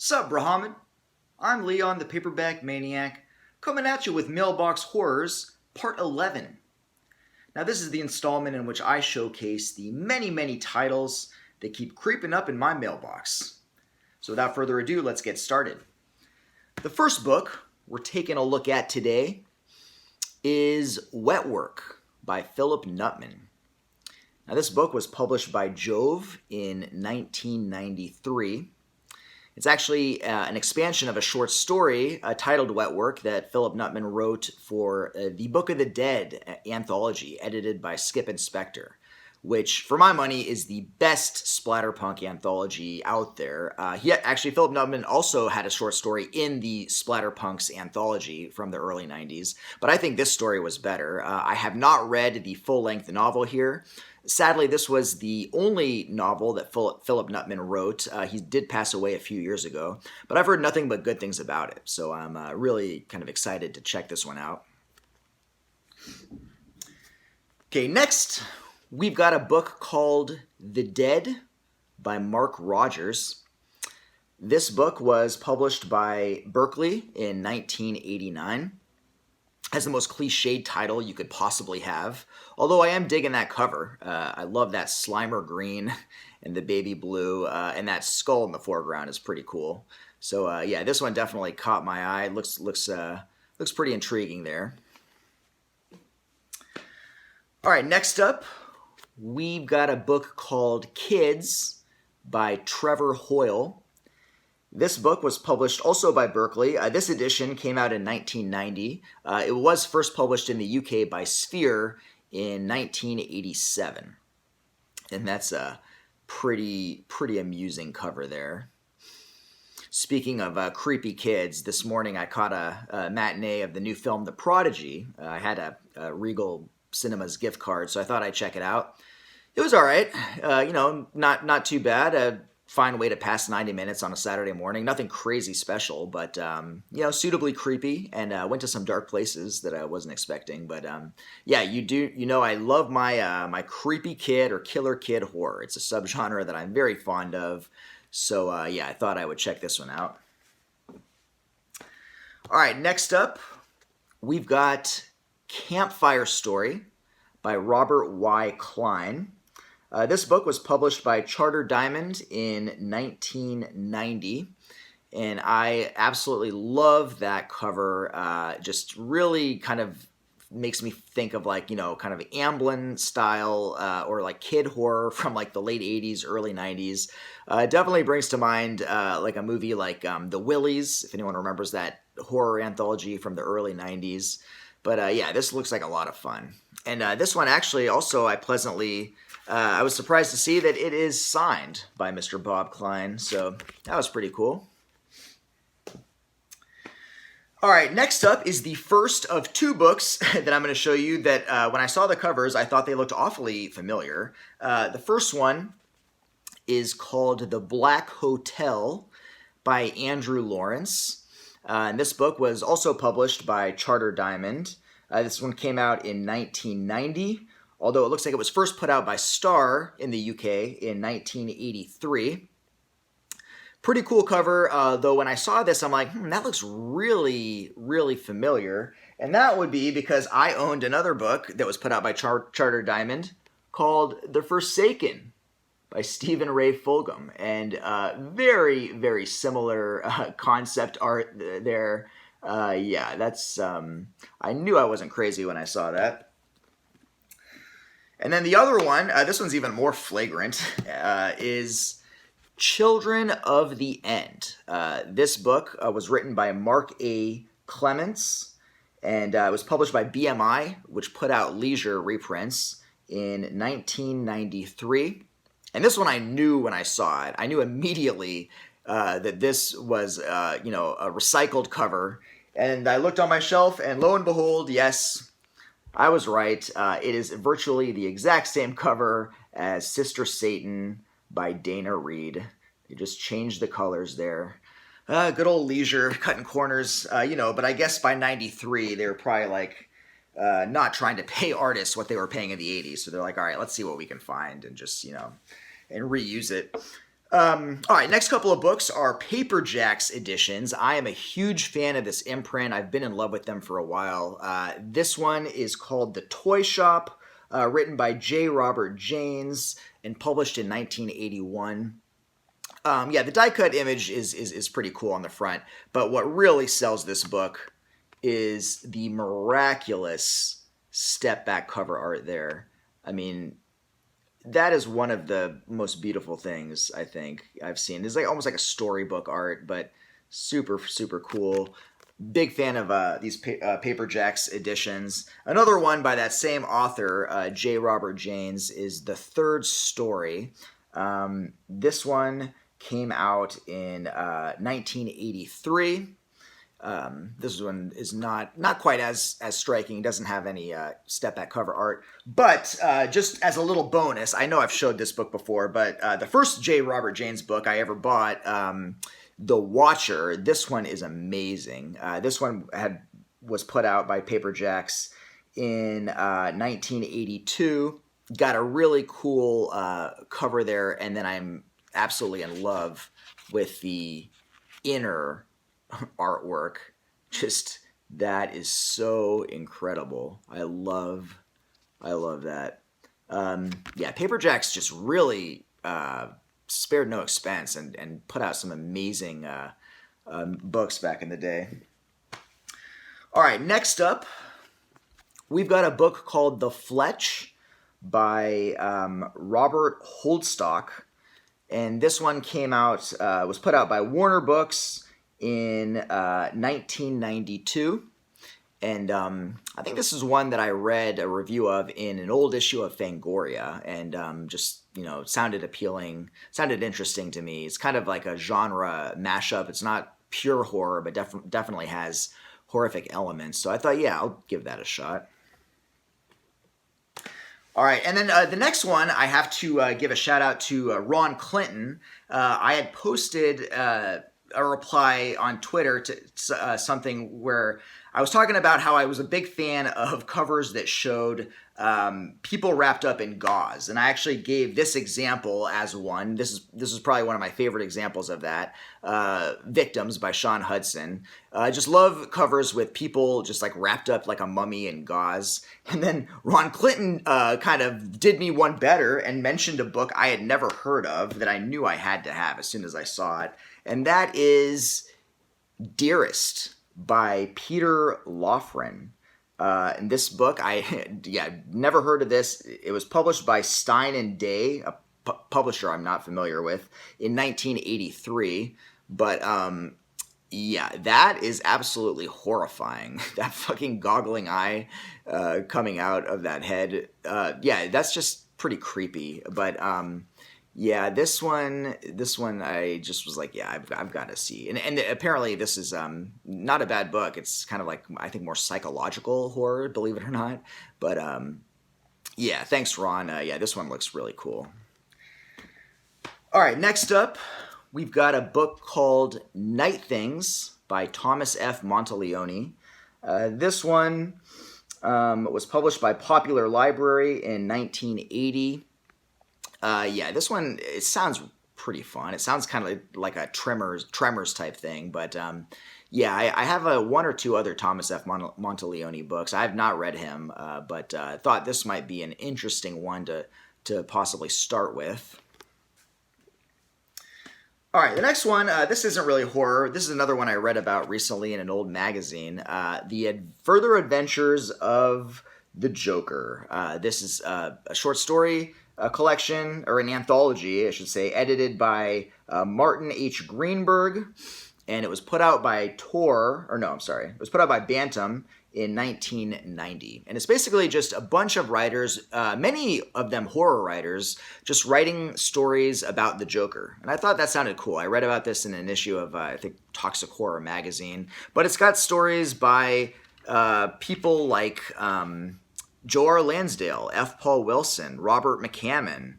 Sup, Brahman? I'm Leon the Paperback Maniac, coming at you with Mailbox Horrors, Part 11. Now, this is the installment in which I showcase the many titles that keep creeping up in my mailbox. So, without further ado, let's get started. The first book we're taking a look at today is Wet Work by Philip Nutman. Now, this book was published by Jove in 1993. It's actually an expansion of a short story titled Wet Work that Philip Nutman wrote for the Book of the Dead anthology, edited by Skip Inspector, which, for my money, is the best splatterpunk anthology out there. Philip Nutman also had a short story in the Splatterpunks anthology from the early 90s, but I think this story was better. I have not read the full-length novel here. Sadly, this was the only novel that Philip Nutman wrote. He did pass away a few years ago, but I've heard nothing but good things about it, so I'm really kind of excited to check this one out. Okay, next, we've got a book called The Dead by Mark Rogers. This book was published by Berkley in 1989. Has the most cliched title you could possibly have, although I am digging that cover. I love that Slimer green and the baby blue, and that skull in the foreground is pretty cool. So yeah, this one definitely caught my eye. Looks pretty intriguing there. All right, next up, we've got a book called Kids by Trevor Hoyle. This book was published also by Berkley. This edition came out in 1990. It was first published in the UK by Sphere in 1987. And that's a pretty amusing cover there. Speaking of creepy kids, this morning I caught a matinee of the new film The Prodigy. I had a Regal Cinemas gift card, so I thought I'd check it out. It was all right. Not too bad. Fine way to pass 90 minutes on a Saturday morning. Nothing crazy special, but suitably creepy, and went to some dark places that I wasn't expecting. But yeah, I love my creepy kid or killer kid horror. It's a subgenre that I'm very fond of. So yeah, I thought I would check this one out. All right, next up, we've got Campfire Story by Robert Y. Klein. This book was published by Charter Diamond in 1990, and I absolutely love that cover. Just really kind of makes me think of kind of Amblin style or like kid horror from like the late 80s, early 90s. It definitely brings to mind like a movie like The Willies, if anyone remembers that horror anthology from the early 90s. But yeah, this looks like a lot of fun. And this one actually also I was surprised to see that it is signed by Mr. Bob Klein, so that was pretty cool. All right, next up is the first of two books that I'm going to show you that when I saw the covers, I thought they looked awfully familiar. The first one is called The Black Hotel by Andrew Lawrence. And this book was also published by Charter Diamond. This one came out in 1990. Although it looks like it was first put out by Star in the UK in 1983. Pretty cool cover, though when I saw this, I'm like, that looks really familiar. And that would be because I owned another book that was put out by Charter Diamond called The Forsaken by Stephen Ray Fulgham. And very similar concept art there. Yeah, that's, I knew I wasn't crazy when I saw that. And then the other one, this one's even more flagrant, is Children of the End. This book was written by Mark A. Clements, and it was published by BMI, which put out Leisure reprints in 1993. And this one I knew when I saw it. I knew immediately that this was, a recycled cover. And I looked on my shelf, and lo and behold, yes, I was right. It is virtually the exact same cover as Sister Satan by Dana Reed. They just changed the colors there. Good old Leisure, cutting corners, but I guess by 93, they were probably like not trying to pay artists what they were paying in the 80s. So they're like, all right, let's see what we can find and just, and reuse it. All right, next couple of books are Paper Jacks editions. I am a huge fan of this imprint. I've been in love with them for a while. This one is called The Toy Shop, written by J. Robert Janes and published in 1981. Yeah, the die cut image is pretty cool on the front, but what really sells this book is the miraculous step back cover art there. I mean, that is one of the most beautiful things I think I've seen. It's like almost like a storybook art, but super super cool. Big fan of these Paper Jacks editions. Another one by that same author, J. Robert Janes, is The Third Story. This one came out in 1983. This one is not quite as striking. It doesn't have any step back cover art. But just as a little bonus, I know I've showed this book before, but the first J. Robert Janes book I ever bought, The Watcher, this one is amazing. This one was put out by Paper Jacks in 1982. Got a really cool cover there, and then I'm absolutely in love with the inner artwork. Just that is so incredible. I love that. Yeah, Paper Jacks just really spared no expense and put out some amazing books back in the day. All right, next up, we've got a book called The Fletch by Robert Holdstock. And this one came out, was put out by Warner Books in 1992. And I think this is one that I read a review of in an old issue of Fangoria, and just, sounded appealing, sounded interesting to me. It's kind of like a genre mashup. It's not pure horror, but definitely has horrific elements. So I thought, yeah, I'll give that a shot. All right, and then the next one, I have to give a shout out to Ron Clinton. I had posted a reply on Twitter to something where I was talking about how I was a big fan of covers that showed people wrapped up in gauze, and I actually gave this example as one. This is probably one of my favorite examples of that. Victims by Sean Hudson. I just love covers with people just like wrapped up like a mummy in gauze. And then Ron Clinton kind of did me one better and mentioned a book I had never heard of that I knew I had to have as soon as I saw it, and that is Dearest by Peter Lofgren. And this book, never heard of this. It was published by Stein and Day, a publisher I'm not familiar with, in 1983. But that is absolutely horrifying. That fucking goggling eye coming out of that head. That's just pretty creepy. But this one I just was like, yeah, I've got to see. And apparently this is not a bad book. It's kind of like, I think, more psychological horror, believe it or not. But thanks, Ron. This one looks really cool. All right, next up, we've got a book called Night Things by Thomas F. Monteleone. This one was published by Popular Library in 1980. This one, it sounds pretty fun. It sounds kind of like a Tremors type thing, but I have one or two other Thomas F. Monteleone books. I have not read him, but thought this might be an interesting one to possibly start with. All right, the next one, this isn't really horror. This is another one I read about recently in an old magazine, The Further Adventures of the Joker. This is a short story collection, or an anthology, I should say, edited by Martin H. Greenberg, and it was put out by it was put out by Bantam in 1990. And it's basically just a bunch of writers, many of them horror writers, just writing stories about the Joker. And I thought that sounded cool. I read about this in an issue of, I think, Toxic Horror magazine. But it's got stories by people like Joe R. Lansdale, F. Paul Wilson, Robert McCammon,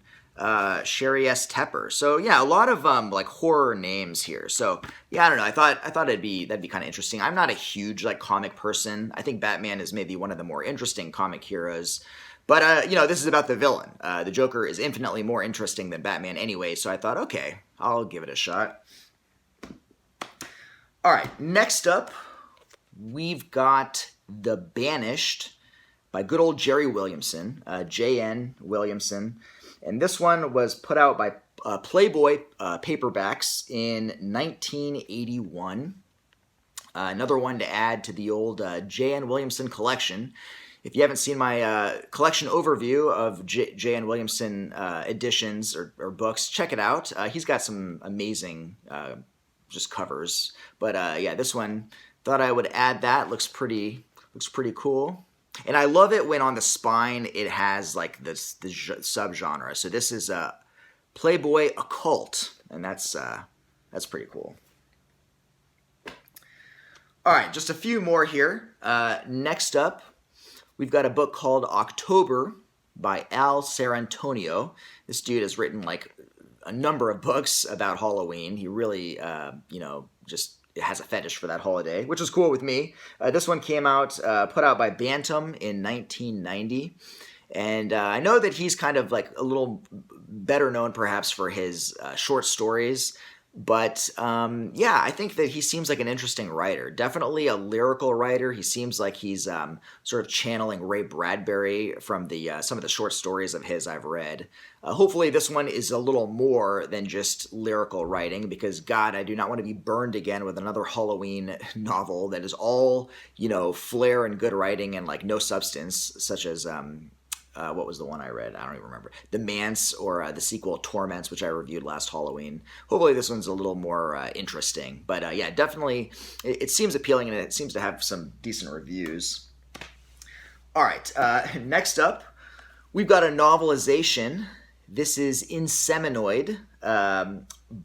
Sherry S. Tepper. So a lot of like horror names here. So I don't know. I thought that'd be kind of interesting. I'm not a huge like comic person. I think Batman is maybe one of the more interesting comic heroes. But this is about the villain. The Joker is infinitely more interesting than Batman anyway. So I thought, okay, I'll give it a shot. All right, next up, we've got The Banished by good old Jerry Williamson, J.N. Williamson. And this one was put out by Playboy Paperbacks in 1981. Another one to add to the old J.N. Williamson collection. If you haven't seen my collection overview of J.N. Williamson editions or books, check it out. He's got some amazing just covers. But yeah, this one, thought I would add that. Looks pretty cool. And I love it when on the spine it has like the subgenre. So this is Playboy Occult, and that's pretty cool. All right, just a few more here. Next up, we've got a book called October by Al Sarantonio. This dude has written like a number of books about Halloween. He really, just has a fetish for that holiday, which is cool with me. This one came out, put out by Bantam in 1990. And I know that he's kind of like a little better known perhaps for his short stories. But yeah, I think that he seems like an interesting writer. Definitely a lyrical writer. He seems like he's sort of channeling Ray Bradbury from the some of the short stories of his I've read. Hopefully this one is a little more than just lyrical writing, because God, I do not want to be burned again with another Halloween novel that is all, flair and good writing and like no substance, such as what was the one I read? I don't even remember. The Manse, or the sequel Torments, which I reviewed last Halloween. Hopefully this one's a little more interesting. But yeah, definitely it seems appealing, and it seems to have some decent reviews. All right, next up, we've got a novelization. This is Inseminoid,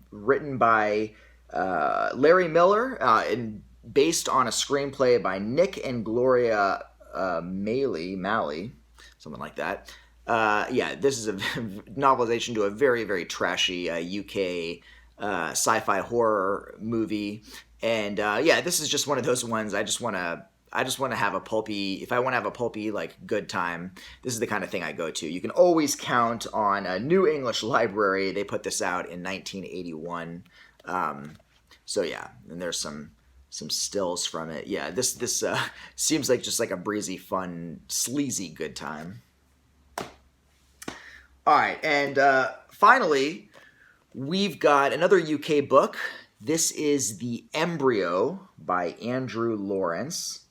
written by Larry Miller and based on a screenplay by Nick and Gloria Malley. Something like that. Yeah, this is a novelization to a very, very trashy UK sci-fi horror movie, and yeah, this is just one of those ones. I just want to have a pulpy. If I want to have a pulpy like good time, this is the kind of thing I go to. You can always count on a New English Library. They put this out in 1981. So yeah, and there's some stills from it. Yeah, this seems like just like a breezy, fun, sleazy good time. All right, and finally, we've got another UK book. This is The Embryo by Andrew Lawrence.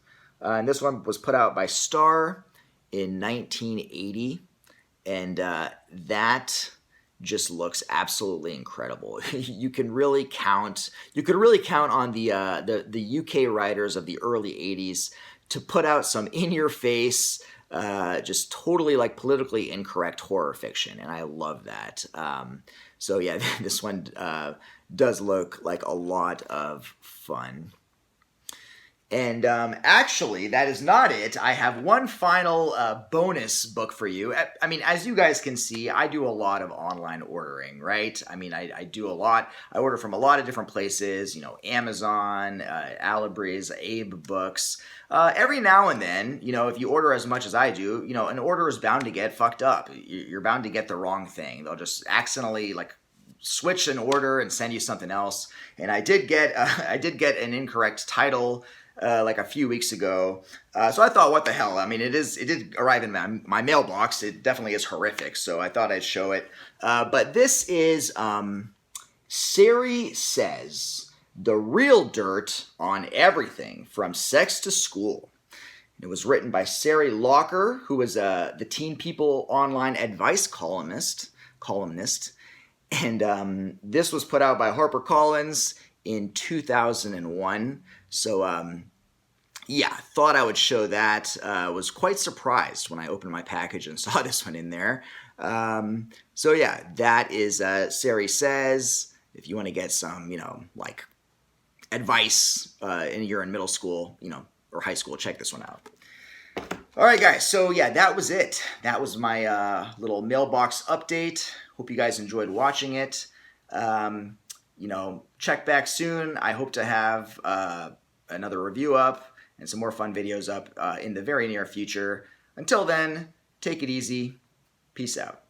And this one was put out by Star in 1980. And that just looks absolutely incredible. You could really count on the UK writers of the early 80s to put out some in-your-face, just totally like politically incorrect horror fiction, and I love that. So yeah, this one does look like a lot of fun. And actually, that is not it. I have one final bonus book for you. I mean, as you guys can see, I do a lot of online ordering, right? I mean, I do a lot. I order from a lot of different places, Amazon, Alibre's, Abe Books. Every now and then, if you order as much as I do, an order is bound to get fucked up. You're bound to get the wrong thing. They'll just accidentally like switch an order and send you something else. And I did get an incorrect title like a few weeks ago. So I thought, what the hell? I mean, it did arrive in my mailbox. It definitely is horrific. So I thought I'd show it. But this is Sari Says, The Real Dirt on Everything from Sex to School. It was written by Sari Locker, who was the Teen People online advice columnist. And this was put out by HarperCollins in 2001. So, yeah, thought I would show that. Was quite surprised when I opened my package and saw this one in there. So, yeah, that is Sari Says. If you want to get some, like advice and you're in middle school, or high school, check this one out. All right, guys. So, yeah, that was it. That was my little mailbox update. Hope you guys enjoyed watching it. Check back soon. I hope to have another review up and some more fun videos up in the very near future. Until then, take it easy. Peace out.